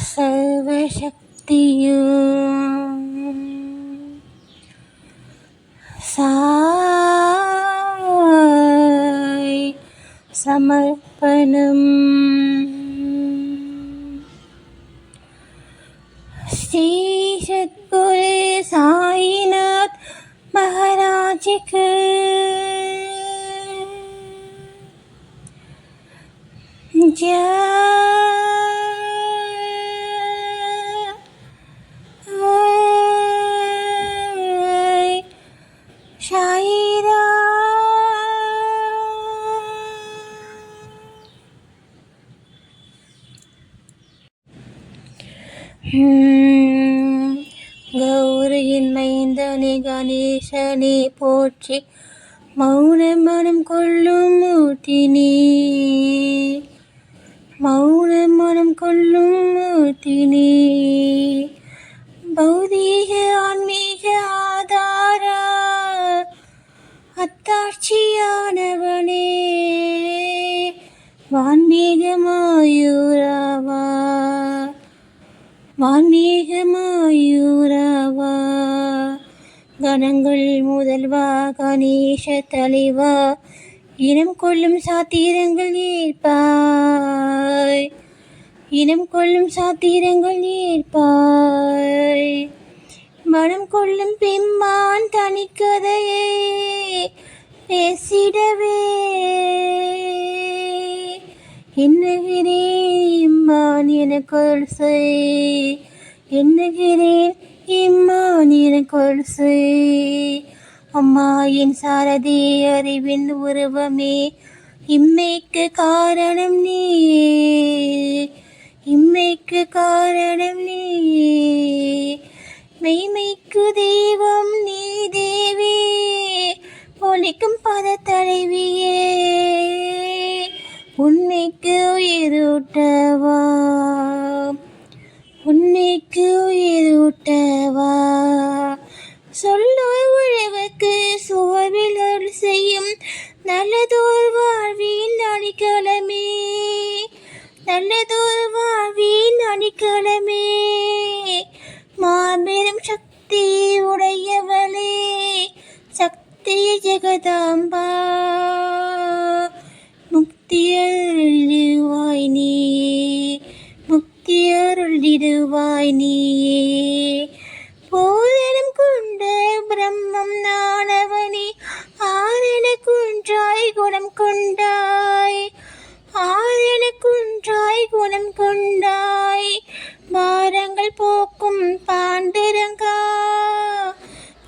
சர்வசக்தியும் சாய் சமர்ப்பணம். ஸ்ரீ சத்குரு சாயிநாத் மகாராஜுக்கு ஜெய். கௌரியின் மைந்தனே கணேசனே போற்றி, மௌன மனம் கொள்ளும் மூர்த்தினே, மௌன மனம் கொள்ளும் மூர்த்தினே, பௌதீக ஆன்மீக ஆதார அத்தாட்சியானவனே, வான்மீக மாயூரவா, வான்மீக மாயூரவா, கணங்கள் முதல்வா கணேச தலைவா, இனம் கொள்ளும் சாத்திரங்கள் ஏற்பாய், இனம் கொள்ளும் சாத்திரங்கள் ஏற்பாய், மனம் கொள்ளும் பெம்மான் தனிக்கதையே பேசிடவே எண்ணுகிறேன் இம்மான் எனக்குள் செய், எண்ணுகிறேன் இம்மான் எனக்குள் செய். அம்மா என் சாரதே அறிவின் உருவமே, இம்மைக்கு காரணம் நீயே, இம்மைக்கு காரணம் நீயே, மெய்மைக்கு தெய்வம் நீ தேவி, ஒலிக்கும் பத தலைவியே, உன்னைக்கு உயிரூட்டவா, உன்னைக்கு உயிரூட்டவா, சொல்லுவர் உழவுக்கு சோர்வில் அருள் செய்யும் நல்லதோர் வாழ்வின் அடிக்கலமே, நல்லதோர் வாழ்வின் அடிக்கலமே, மாபெரும் சக்தி உடையவளே, சக்தி ஜெகதாம்பா, முக்தியருள்வாய் நீயே, முக்தியருள்வாய் நீயே, போதனம் கொண்ட பிரம்மம் நானவனே, ஆரண குன்றாய் குணம் கொண்டாய், ஆரண குன்றாய் குணம் கொண்டாய், பாரங்கள் போக்கும் பாண்டுரங்கா,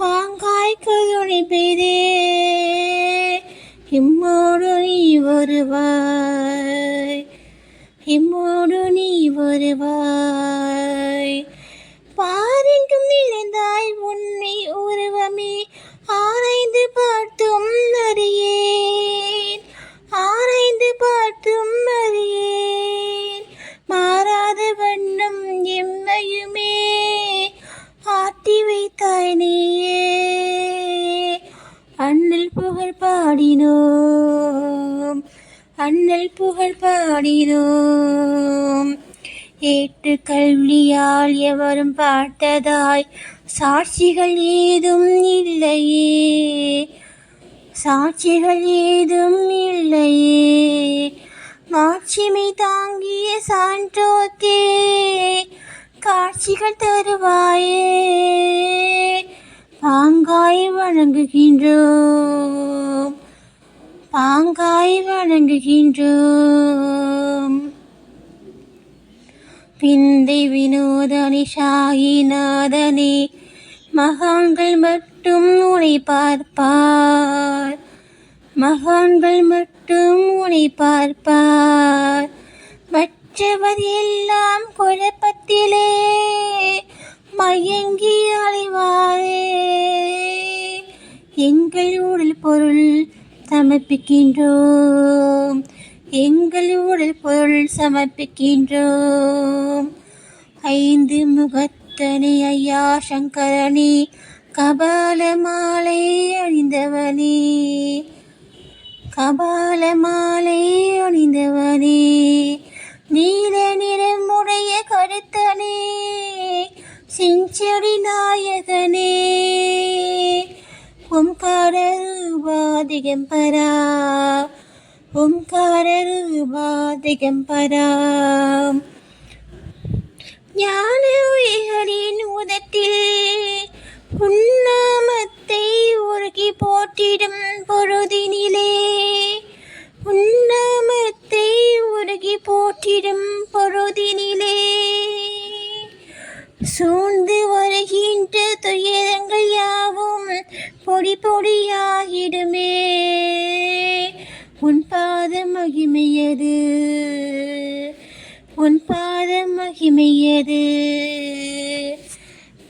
பாங்காய் கருணை பெய்தே, இம்மோடு நீ வருவாய், இம்மோடு நீ வருவாய், பாரெங்கும் நிறைந்தாய் உன்னை உருவமே, ஆராய்ந்து பார்த்தும் அறியேன், ஆராய்ந்து பார்த்தும் அறியேன், மாறாத வண்ணம் எம்மையுமே ஆட்டி வைத்தாய் நீயே, அண்ணல் புகழ் பாடினோம், அண்ணல் புகழ் பாடினோம், ஏற்று கல்வியால் எவரும் பார்த்ததாய் சாட்சிகள் ஏதும் இல்லையே, சாட்சிகள் ஏதும் இல்லையே, மாட்சிமை தாங்கிய சான்றோர்க்கே காட்சிகள் தருவாயே, பாங்காய் வணங்குகின்றோம், பாங்காய் வணங்குகின்றோம். பிந்தை வினோதனே சாயிநாதனே, மகான்கள் மட்டும் உனை பார்ப்பார், மகான்கள் மட்டும் உனை பார்ப்பார், மற்றவர் எல்லாம் குழப்பத்திலே மயங்கி அலைவாரே, எங்கள் உடல் பொருள் சமர்ப்பிக்கின்றோம், எங்கள் உடல் பொருள் சமர்ப்பிக்கின்றோம். ஐந்து முகத்தனே ஐயா சங்கரனே, கபால மாலை அணிந்தவனே, கபால மாலை அணிந்தவனே, நீல நிறமுடைய கருத்தனே, செஞ்சொடி நாயகனே, ஓம்கார ரூபா திகம்பரா, ஓம்கார ரூபா திகம்பரா. ஞான உயிர்களின் உதட்டில் உன்னாமத்தை உருகி போற்றிடும் பொழுதினிலே, உன்னாமத்தை உருகி போற்றிடும் பொழுதினிலே, சூழ்ந்து வருகின்ற துயரங்கள் யாவும் பொடி பொடியாகிடுமே. உன் பாத மகிமையது, உன் பாத மகிமையது.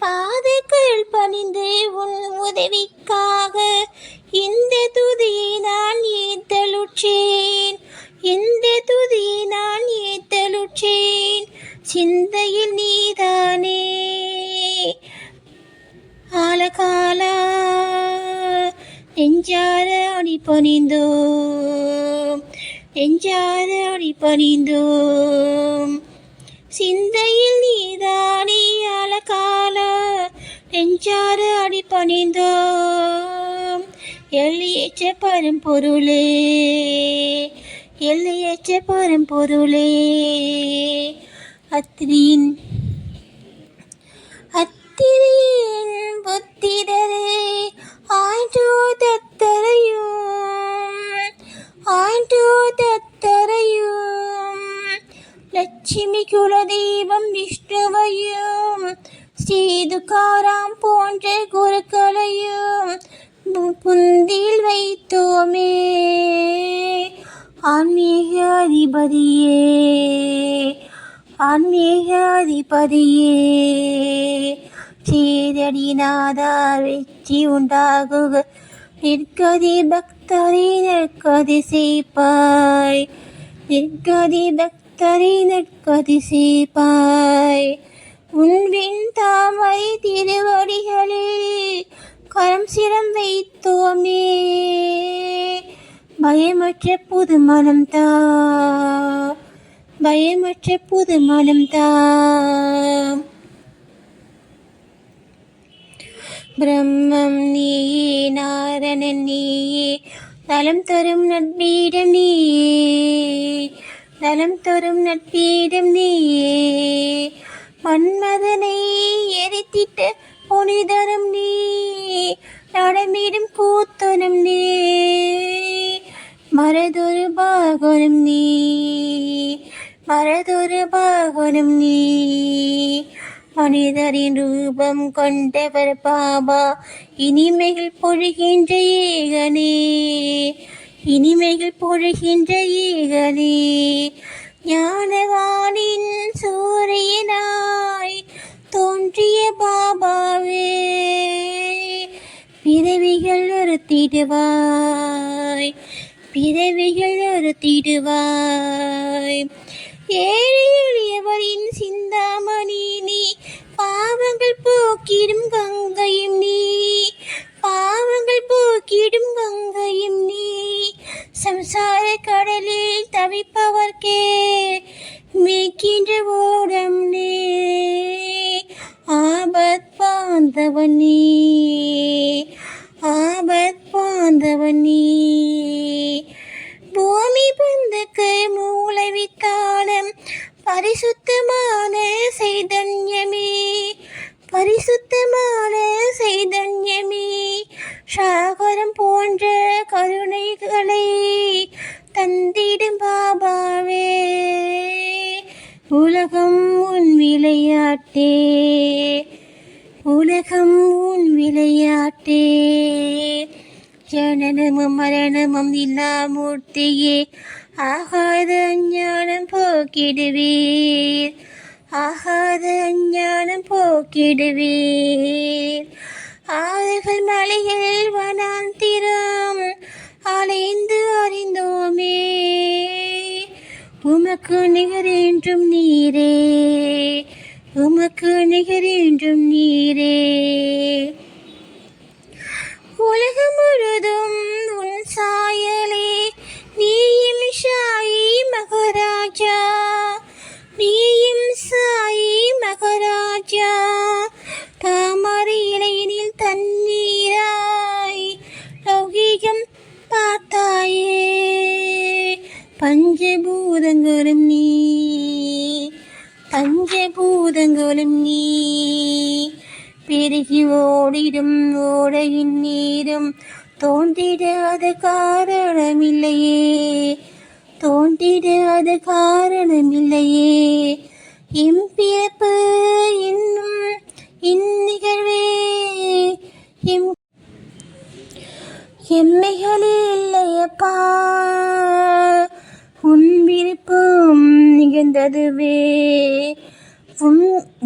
பாதைக்குள் பணிந்து உன் உதவிக்காக இந்த துதியை நான் ஏத்தலுற்றேன், இந்த துதியை நான் ஏத்தலுற்றேன். சிந்தையில் நீதானே ஆலகாலா, நெஞ்சார அடிபணிந்தோம், நெஞ்சார அடிபணிந்தோம். சிந்தையில் நீதானே ஆலகாலா, நெஞ்சார அடிபணிந்தோம். எல்லையற்ற பரம்பொருளே, எல்லையற்ற பரம்பொருளே, அத்திரியின் புத்திரரே, ஆண்டோ தத்தரையும், ஆண்டோ தத்தரையும், லட்சுமி குலதெய்வம் விஷ்ணுவையும், ஸ்ரீதுகாராம் போன்ற குருக்களையும் புந்தியில் வைத்தோமே. ஆன்மீக அதிபதியே, ஆன்மீக அதிபதியே, சீரடிநாதா வெற்றி உண்டாகுக. நிற்கதி பக்தரை நற்கதி செய்ப்பாய், நிற்கதி பக்தரை நற்கதி செய்ப்பாய். உன்வின் தாமரை திருவடிகளில் கரம் சிரம் வைத்தோமே. பயமற்ற புது மனம் தா, பயமற்ற புது மனம் தா. பிரம்மம் நீயே, நாரணன் நீயே, நலம் தரும் நட்பீடம் நீயே, நலம் தரும் நட்பீடம் நீயே. மன்மதனை எரித்திட்ட புனிதரும் நீ, நடமிடும் கூத்தனும் நீ, மரதொரு பாகனும் நீ, மரதொரு பாகனும் நீ. மனிதரின் ரூபம் கொண்டவர் பாபா, இனிமைகள் பொழிகின்ற ஏகனே, இனிமைகள் பொழிகின்ற ஏகனே. ஞானவானின் சூரியனாய் தோன்றிய பாபாவே, பிறவிகள் அறுத்திடுவாய், பிறவிகள் அறுத்திடுவாய். ஏழை எளியவரின் சிந்தாமணி நீ, பாவங்கள் போக்கிடும் கங்கையும் நீ, பாவங்கள் போக்கிடும் கங்கையும் நீ. சம்சார கடலில் தவிப்பவர்க்கே மீட்கின்ற ஓடம் நீ, ஆபத் பாந்தவன் நீ, ஆபத் பாந்தவன் நீ. பூமி பந்துக்கு மூளைவித்தானம் பரிசுத்தமான சைதன்யமே, பரிசுத்தமான சைதன்யமே. சாகரம் போன்ற கருணைகளை தந்திடும் பாபாவே, உலகம் உன் விளையாட்டே, உலகம் உன் விளையாட்டே. ஜனனமும் மரணமும் இல்லா மூர்த்தியே, ஆகாத அஞ்ஞானம் போக்கிடுவீர், ஆகாத அஞ்ஞானம் போக்கிடுவீர். ஆறுகள் மலைகள் வனாந்திரம் அலைந்து அறிந்தோமே, உமக்கு நிகரென்றும் நீரே, உமக்கு நிகரென்றும் நீரே. உலகம் முழுதும் உன் சாயலே நாளும் நீ பெருகி ஓடிடும் ஓடையின் நீரும் தோன்றிடாத காரணமில்லையே, தோன்றிடாத காரணமில்லையே. பிறப்பு என்னும் இந்நிகழ்வே எம்மைகளில் இல்லையப்பா, உன் விருப்பம் நிகழ்ந்ததுவே,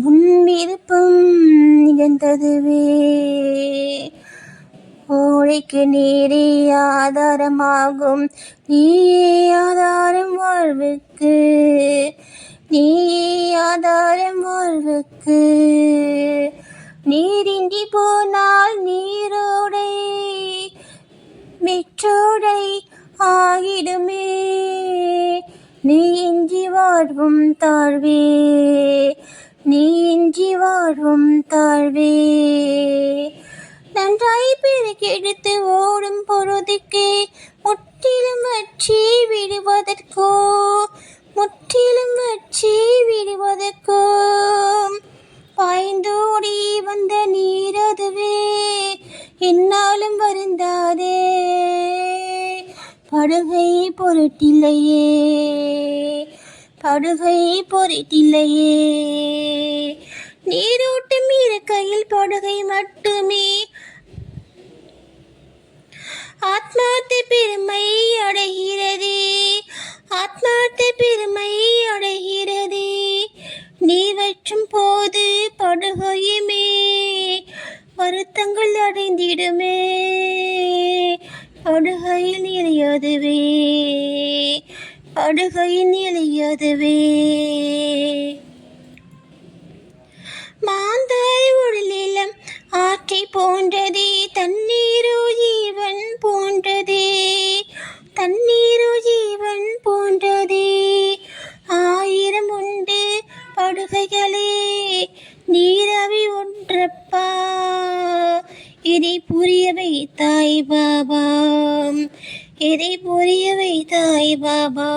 உன் விருப்பம் நிகழ்ந்ததுவே. ஓடைக்கு நீரே ஆதாரமாகும், நீயே ஆதாரம் வாழ்வுக்கு, நீயே ஆதாரம் வாழ்வுக்கு. நீரின்றி போனால் நீரோடை மெற்றோடை ஆகிடுமே, நீ இன்றி வாழ்வும் தாழ்வே, நீ இன்றி வாழ்வும் தாழ்வே. நன்றாய் பெருக்கெடுத்து ஓடும் பொழுதுக்கு முற்றிலும் வற்றி விடுவதற்கோ, முற்றிலும் வற்றி விடுவதற்கோ பாய்ந்தோடி வந்த நீரதுவே, என்னாலும் வருந்தாதே. படுகை பொருட்டில்லையே, படுகை பொருட்டில்லையே. நீரோட்டம் இருக்கையில் படுகை மட்டுமே ஆத்மார்த்த பெருமை அடைகிறதே, ஆத்மார்த்த பெருமை அடைகிறதே. நீ வற்றும் போது படுகையுமே வருத்தங்கள் அடைந்திடுமே, படுகையில் நிலையதுவே, படுகையில் நிலையதுவே. மாந்தாய் உடலிலம் ஆற்றை போன்றதே, தண்ணீரோ ஜீவன் போன்றதே, தண்ணீரோ ஜீவன் போன்றதே. ஆயிரம் உண்டு படுகைகளே, நீரவி ஒன்றப்பா, இதை புரிய வைத்தாய் பாபா, இதை புரிய வைத்தாய் பாபா.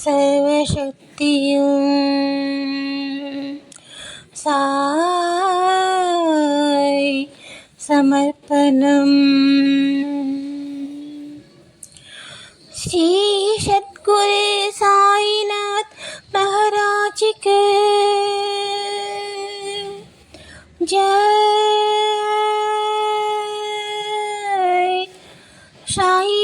சர்வசக்தியும் சாய் சமர்ப்பணம். ஸ்ரீ சத்குரு சாய்நாத் மகாராஜுக்கு ஜெய். சாய்